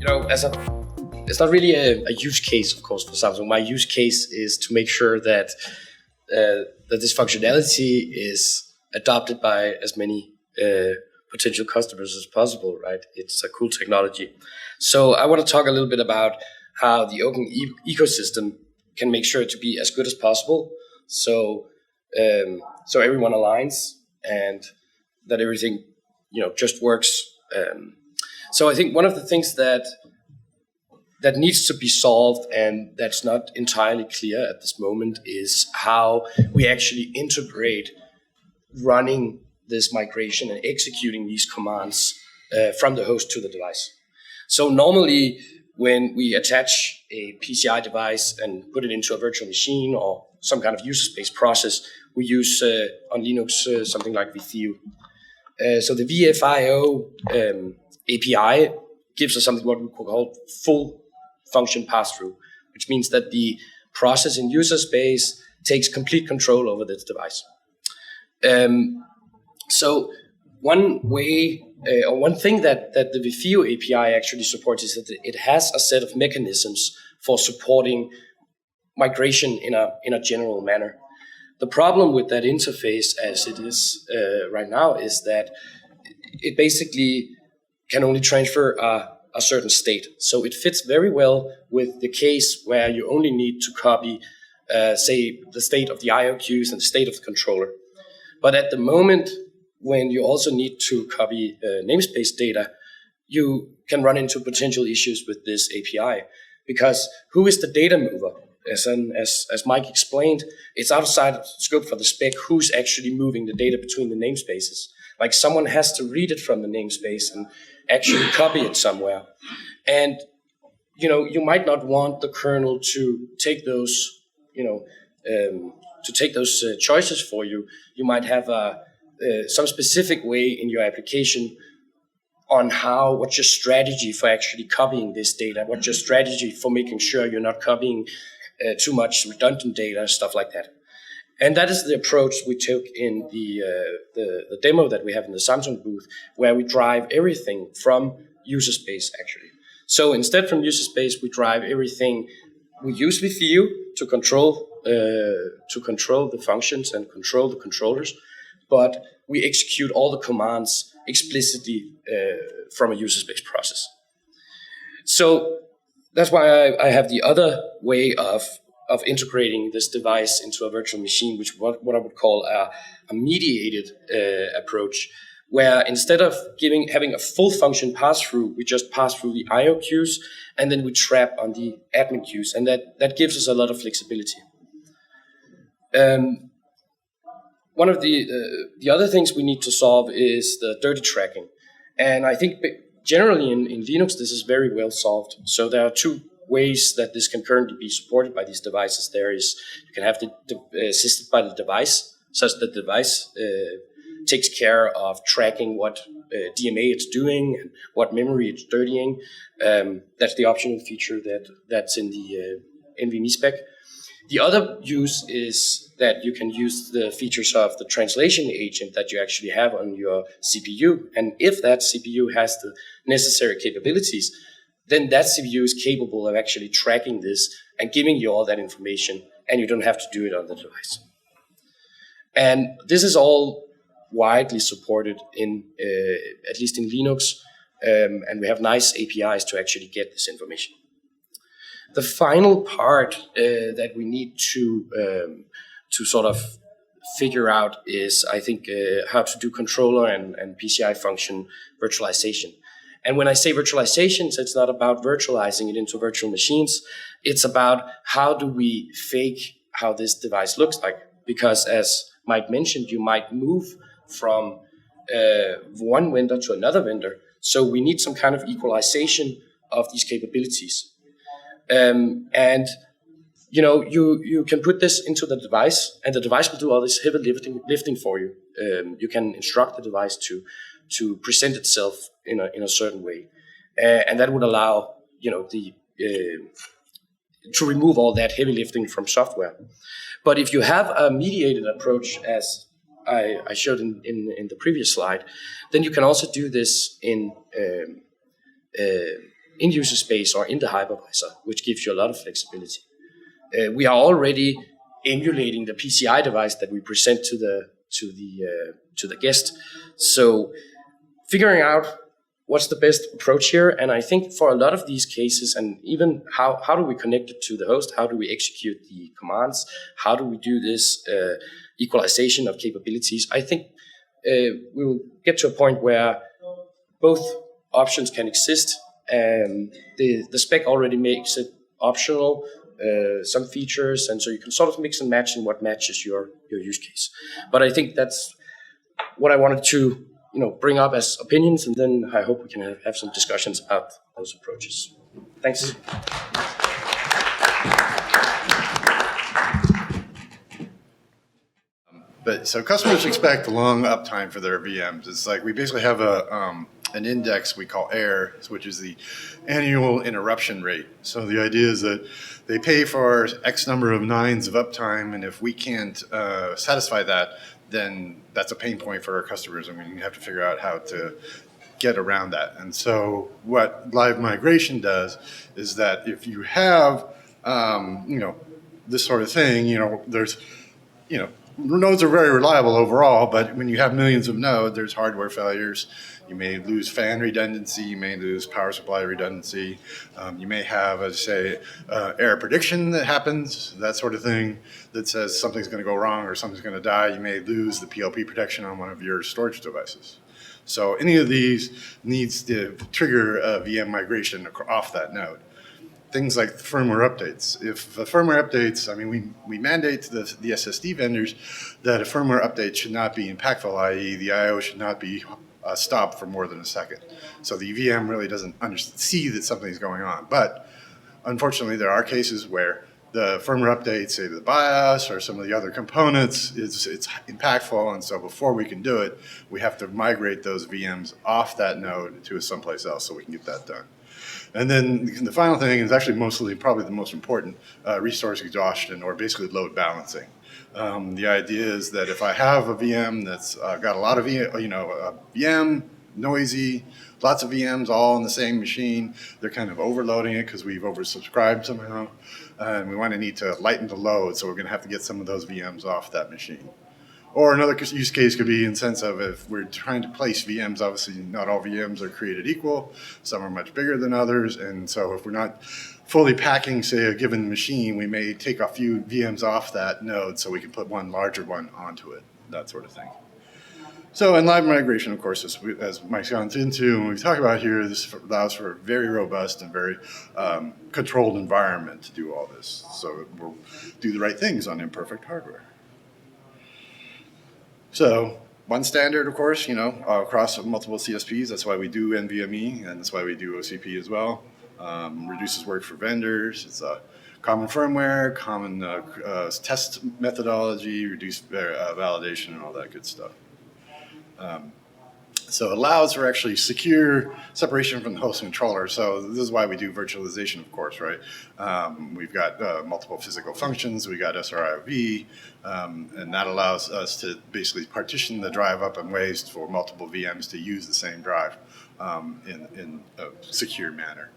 it's not really a use case, of course, for Samsung. My use case is to make sure that this functionality is adopted by as many potential customers as possible, right? It's a cool technology. So I want to talk a little bit about how the open ecosystem can make sure to be as good as possible. So everyone aligns and that everything, just works. So I think one of the things that needs to be solved, and that's not entirely clear at this moment, is how we actually integrate running this migration and executing these commands from the host to the device. So normally when we attach a PCI device and put it into a virtual machine or some kind of user space process, we use on Linux something like VFIO. So the VFIO API gives us something what we call full function pass-through, which means that the process in user space takes complete control over this device. So one way, or one thing that the VFIO API actually supports is that it has a set of mechanisms for supporting migration in a general manner. The problem with that interface as it is right now is that it basically can only transfer a certain state. So it fits very well with the case where you only need to copy, say, the state of the IO queues and the state of the controller. But at the moment, when you also need to copy namespace data, you can run into potential issues with this API, because who is the data mover? As Mike explained, it's outside of scope for the spec who's actually moving the data between the namespaces. Like someone has to read it from the namespace and actually copy it somewhere. And, you might not want the kernel to take those, choices for you. You might have some specific way in your application on what's your strategy for actually copying this data, what's your strategy for making sure you're not copying too much redundant data, stuff like that. And that is the approach we took in the demo that we have in the Samsung booth, where we drive everything from user space, actually. So instead from user space, we drive everything. We use VFIO to control the functions and control the controllers, but we execute all the commands explicitly from a user space process. So that's why I have the other way of integrating this device into a virtual machine, which what I would call a mediated approach, where instead of having a full function pass-through, we just pass through the IO queues, and then we trap on the admin queues, and that gives us a lot of flexibility. One of the other things we need to solve is the dirty tracking, and I think generally in Linux this is very well solved. So there are two ways that this can currently be supported by these devices. There is, you can have it assisted by the device, such that the device takes care of tracking what DMA it's doing and what memory it's dirtying. That's the optional feature that's in the NVMe spec. The other use is that you can use the features of the translation agent that you actually have on your CPU. And if that CPU has the necessary capabilities, then that CPU is capable of actually tracking this and giving you all that information, and you don't have to do it on the device. And this is all widely supported in, at least in Linux, and we have nice APIs to actually get this information. The final part that we need to sort of figure out is, I think, how to do controller and PCI function virtualization. And when I say virtualizations, it's not about virtualizing it into virtual machines. It's about how do we fake how this device looks like. Because as Mike mentioned, you might move from one vendor to another vendor. So we need some kind of equalization of these capabilities. And you can put this into the device, and the device will do all this heavy lifting for you. You can instruct the device to present itself in a certain way, and that would allow to remove all that heavy lifting from software. But if you have a mediated approach, as I showed in the previous slide, then you can also do this in in-user space or in the hypervisor, which gives you a lot of flexibility. We are already emulating the PCI device that we present to the guest. So figuring out what's the best approach here, and I think for a lot of these cases, and even how do we connect it to the host, how do we execute the commands, how do we do this equalization of capabilities, I think we will get to a point where both options can exist. The spec already makes it optional, some features, and so you can sort of mix and match in what matches your use case. But I think that's what I wanted to bring up as opinions, and then I hope we can have some discussions about those approaches. Thanks. But so customers expect long uptime for their VMs. It's like we basically have an index we call AIR, which is the annual interruption rate. So the idea is that they pay for X number of nines of uptime, and if we can't satisfy that, then that's a pain point for our customers, and we have to figure out how to get around that. And so what live migration does is that if you have, this sort of thing, there's, nodes are very reliable overall, but when you have millions of nodes, there's hardware failures. You may lose fan redundancy. You may lose power supply redundancy. You may have, as I say, error prediction that happens, that sort of thing, that says something's going to go wrong or something's going to die. You may lose the PLP protection on one of your storage devices. So any of these needs to trigger a VM migration off that node. Things like firmware updates. If the firmware updates, we mandate to the SSD vendors that a firmware update should not be impactful, i.e. the I/O should not be stopped for more than a second. So the VM really doesn't see that something's going on. But unfortunately, there are cases where the firmware updates, say to the BIOS or some of the other components, it's impactful. And so before we can do it, we have to migrate those VMs off that node to someplace else so we can get that done. And then the final thing is actually probably the most important, resource exhaustion, or basically load balancing. The idea is that if I have a VM that's got a lot of, a VM, noisy, lots of VMs all on the same machine, they're kind of overloading it because we've oversubscribed somehow, and we need to lighten the load, so we're going to have to get some of those VMs off that machine. Or another use case could be in sense of if we're trying to place VMs, obviously not all VMs are created equal. Some are much bigger than others. And so if we're not fully packing, say, a given machine, we may take a few VMs off that node so we can put one larger one onto it, that sort of thing. So in live migration, of course, as Mike's gone into and we've talked about here, this allows for a very robust and very controlled environment to do all this. So we'll do the right things on imperfect hardware. So one standard, of course, across multiple CSPs. That's why we do NVMe, and that's why we do OCP as well. Reduces work for vendors. It's a common firmware, common test methodology, reduced validation, and all that good stuff. So it allows for actually secure separation from the host controller. So this is why we do virtualization, of course, right? We've got multiple physical functions. We got SRIOV, and that allows us to basically partition the drive up in ways for multiple VMs to use the same drive in a secure manner.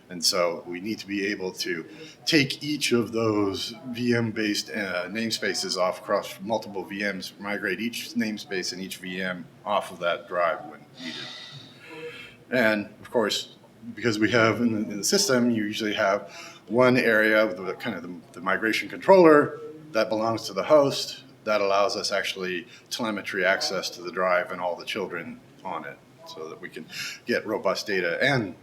And so we need to be able to take each of those VM-based namespaces off across multiple VMs, migrate each namespace and each VM off of that drive when needed. And of course, because we have in the system, you usually have one area with the migration controller that belongs to the host that allows us actually telemetry access to the drive and all the children on it so that we can get robust data and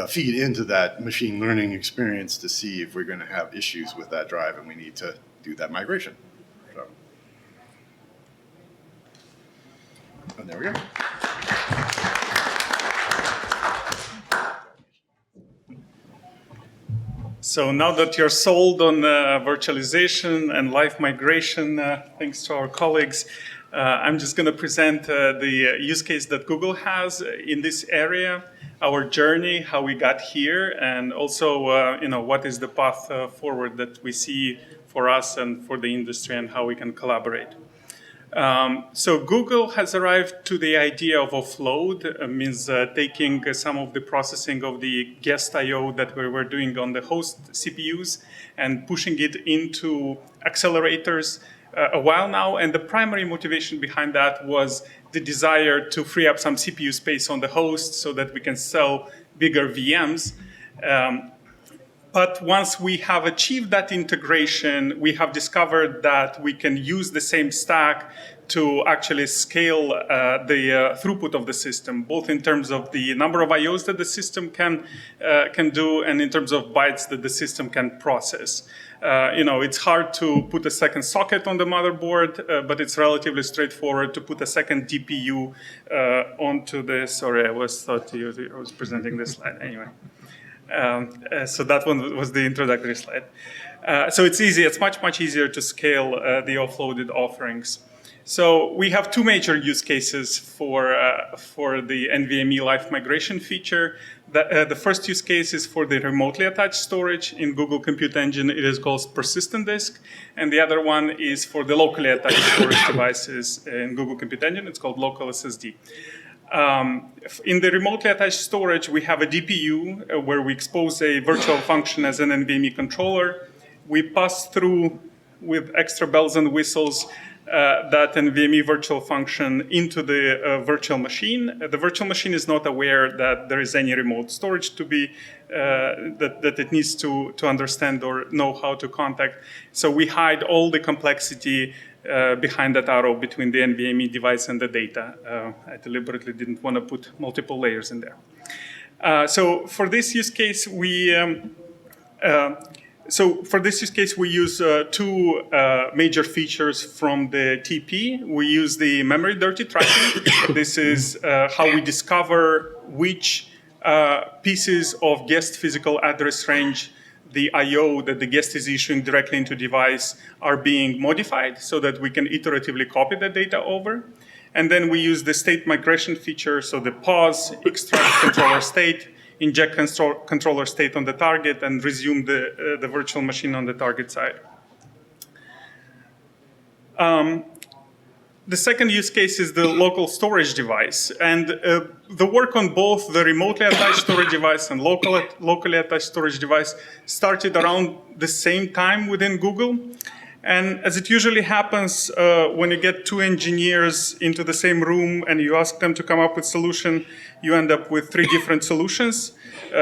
feed into that machine learning experience to see if we're going to have issues with that drive and we need to do that migration. And there we go. So now that you're sold on virtualization and live migration, thanks to our colleagues, I'm just going to present the use case that Google has in this area, our journey, how we got here, and also what is the path forward that we see for us and for the industry and how we can collaborate. So Google has arrived to the idea of offload, means taking some of the processing of the guest I/O that we were doing on the host CPUs and pushing it into accelerators a while now. And the primary motivation behind that was the desire to free up some CPU space on the host so that we can sell bigger VMs. But once we have achieved that integration, we have discovered that we can use the same stack to actually scale the throughput of the system, both in terms of the number of IOs that the system can do and in terms of bytes that the system can process. It's hard to put a second socket on the motherboard, but it's relatively straightforward to put a second DPU onto the. Sorry, I was presenting this slide anyway. So that one was the introductory slide. So it's easy. It's much easier to scale the offloaded offerings. So we have two major use cases for the NVMe live migration feature. The first use case is for the remotely attached storage in Google Compute Engine. It is called persistent disk. And the other one is for the locally attached storage devices in Google Compute Engine. It's called local SSD. In the remotely attached storage, we have a DPU where we expose a virtual function as an NVMe controller. We pass through, with extra bells and whistles, that NVMe virtual function into the virtual machine. The virtual machine is not aware that there is any remote storage to be, that it needs to understand or know how to contact. So we hide all the complexity behind that arrow between the NVMe device and the data. I deliberately didn't want to put multiple layers in there. So for this use case, we use two major features from the TP. We use the memory dirty tracking. This is how we discover which pieces of guest physical address range the I/O that the guest is issuing directly into device are being modified so that we can iteratively copy the data over. And then we use the state migration feature, so the pause, extract controller state, inject controller state on the target, and resume the virtual machine on the target side. The second use case is the local storage device. And the work on both the remotely attached storage device and locally attached storage device started around the same time within Google. And as it usually happens, when you get two engineers into the same room and you ask them to come up with a solution, you end up with three different solutions.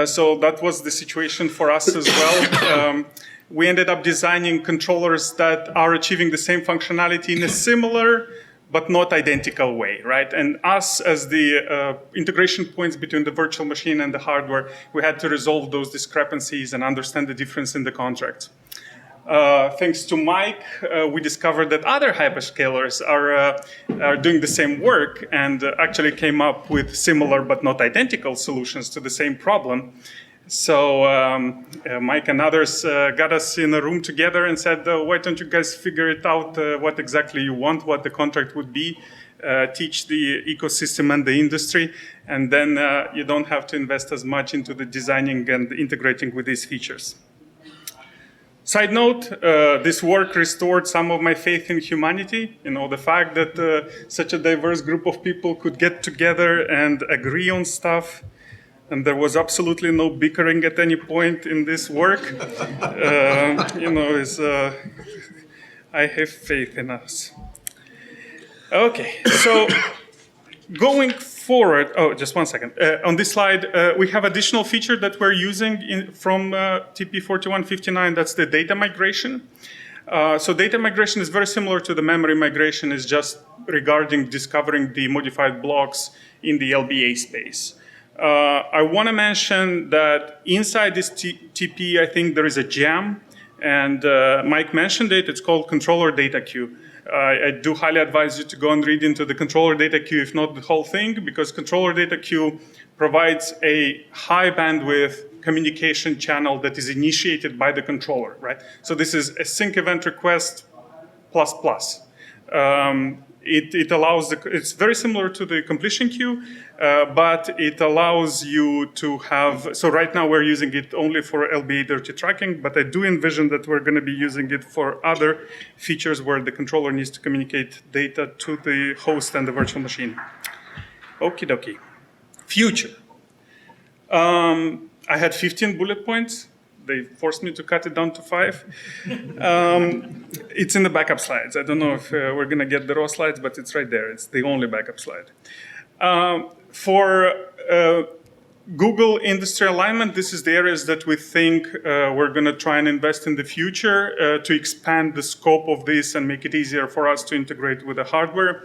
So that was the situation for us as well. We ended up designing controllers that are achieving the same functionality in a similar but not identical way, right? And us, as the integration points between the virtual machine and the hardware, we had to resolve those discrepancies and understand the difference in the contracts. Thanks to Mike, we discovered that other hyperscalers are doing the same work and actually came up with similar but not identical solutions to the same problem. So Mike and others got us in a room together and said, why don't you guys figure it out what exactly you want, what the contract would be, teach the ecosystem and the industry, and then you don't have to invest as much into the designing and integrating with these features. Side note, this work restored some of my faith in humanity. The fact that such a diverse group of people could get together and agree on stuff, and there was absolutely no bickering at any point in this work. I have faith in us. Okay, so going forward, just one second. On this slide, we have additional feature that we're using from TP4159. That's the data migration. So data migration is very similar to the memory migration. It's just regarding discovering the modified blocks in the LBA space. I want to mention that inside this TP, I think there is a gem, and Mike mentioned it. It's called controller data queue. I do highly advise you to go and read into the controller data queue, if not the whole thing, because controller data queue provides a high bandwidth communication channel that is initiated by the controller, right? So this is a sync event request plus plus. It allows it's very similar to the completion queue, but it allows you to have. So right now we're using it only for LBA dirty tracking, but I do envision that we're going to be using it for other features where the controller needs to communicate data to the host and the virtual machine. Okie dokie. Future. I had 15 bullet points. They forced me to cut it down to 5. It's in the backup slides. I don't know if we're going to get the raw slides, but it's right there. It's the only backup slide. For Google industry alignment, this is the areas that we think we're going to try and invest in the future to expand the scope of this and make it easier for us to integrate with the hardware.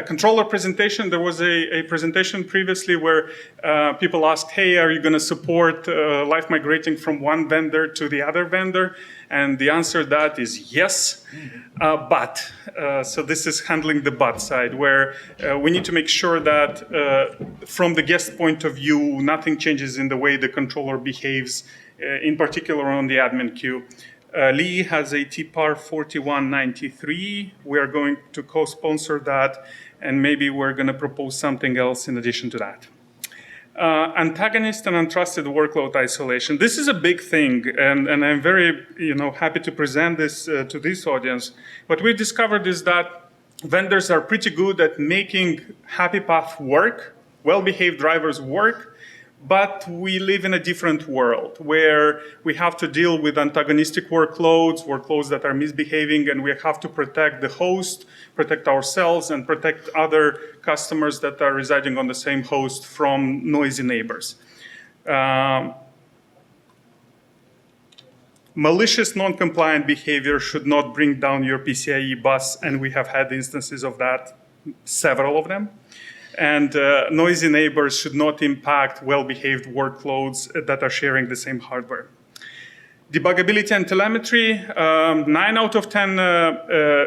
Controller presentation, there was a presentation previously where people asked, hey, are you going to support live migrating from one vendor to the other vendor? And the answer to that is yes, but. So this is handling the but side, where we need to make sure that from the guest point of view, nothing changes in the way the controller behaves, in particular on the admin queue. Lee has a TP4159 We are going to co-sponsor that, and maybe we're going to propose something else in addition to that. Antagonist and untrusted workload isolation. This is a big thing, and I'm very happy to present this to this audience. What we discovered is that vendors are pretty good at making happy path work, well-behaved drivers work, but we live in a different world where we have to deal with antagonistic workloads that are misbehaving, and we have to protect the host, protect ourselves, and protect other customers that are residing on the same host from noisy neighbors. Malicious non-compliant behavior should not bring down your PCIe bus, and we have had instances of that, several of them. And noisy neighbors should not impact well-behaved workloads that are sharing the same hardware. Debuggability and telemetry, 9 out of 10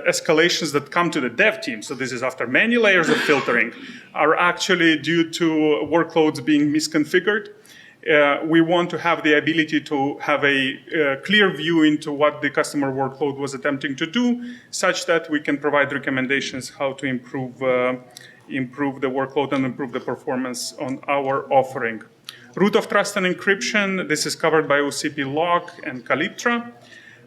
escalations that come to the dev team, so this is after many layers of filtering, are actually due to workloads being misconfigured. We want to have the ability to have a clear view into what the customer workload was attempting to do, such that we can provide recommendations how to improve the workload and improve the performance on our offering. Root of trust and encryption, this is covered by OCP lock and Calyptra.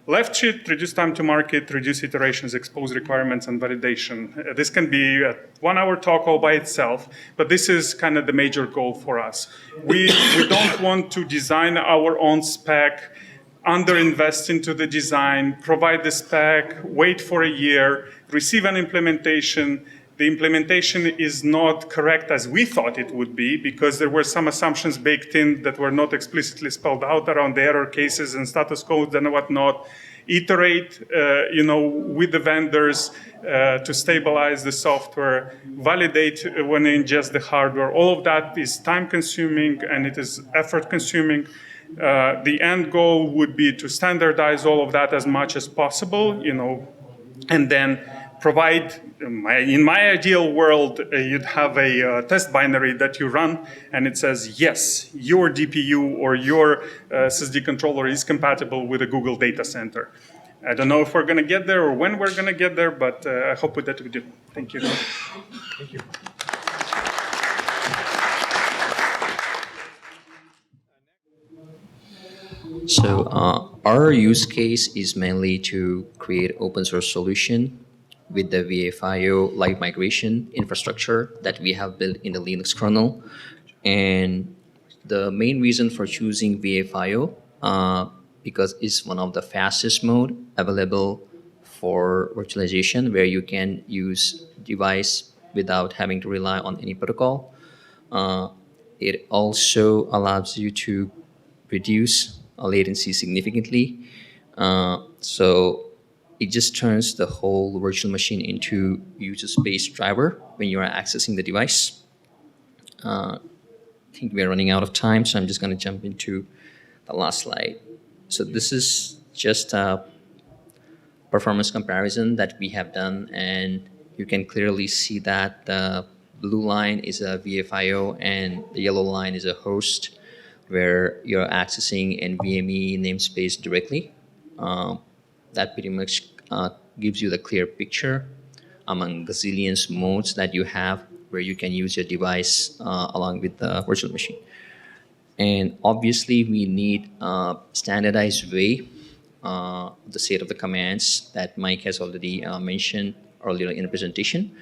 Left shift, reduce time to market, reduce iterations, expose requirements, and validation. This can be a 1-hour talk all by itself, but this is kind of the major goal for us. We don't want to design our own spec, underinvest into the design, provide the spec, wait for a year, receive an implementation. The implementation is not correct as we thought it would be, because there were some assumptions baked in that were not explicitly spelled out around the error cases and status codes and whatnot. Iterate, with the vendors to stabilize the software, validate when they ingest the hardware. All of that is time-consuming and it is effort-consuming. The end goal would be to standardize all of that as much as possible, and then provide, in my ideal world, you'd have a test binary that you run, and it says, yes, your DPU or your SSD controller is compatible with a Google data center. I don't know if we're going to get there or when we're going to get there, but I hope that we do. Thank you. Thank you. So our use case is mainly to create open source solution with the VFIO live migration infrastructure that we have built in the Linux kernel. And the main reason for choosing VFIO, because it's one of the fastest mode available for virtualization, where you can use device without having to rely on any protocol. It also allows you to reduce latency significantly. So it just turns the whole virtual machine into user space driver when you are accessing the device. I think we're running out of time, so I'm just going to jump into the last slide. So this is just a performance comparison that we have done, and you can clearly see that the blue line is a VFIO and the yellow line is a host where you're accessing NVMe namespace directly. That pretty much gives you the clear picture among gazillions modes that you have where you can use your device along with the virtual machine. And obviously, we need a standardized way, the set of the commands that Mike has already mentioned earlier in the presentation,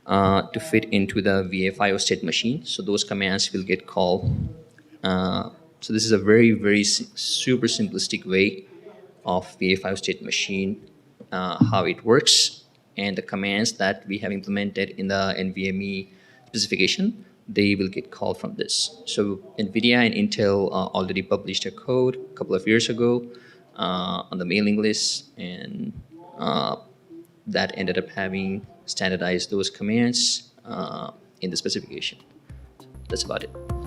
to fit into the VFIO state machine. So those commands will get called. So this is a very, very super simplistic way of VFIO state machine, how it works, and the commands that we have implemented in the NVMe specification, they will get called from this. So NVIDIA and Intel already published a code a couple of years ago on the mailing list, and that ended up having standardized those commands in the specification. That's about it.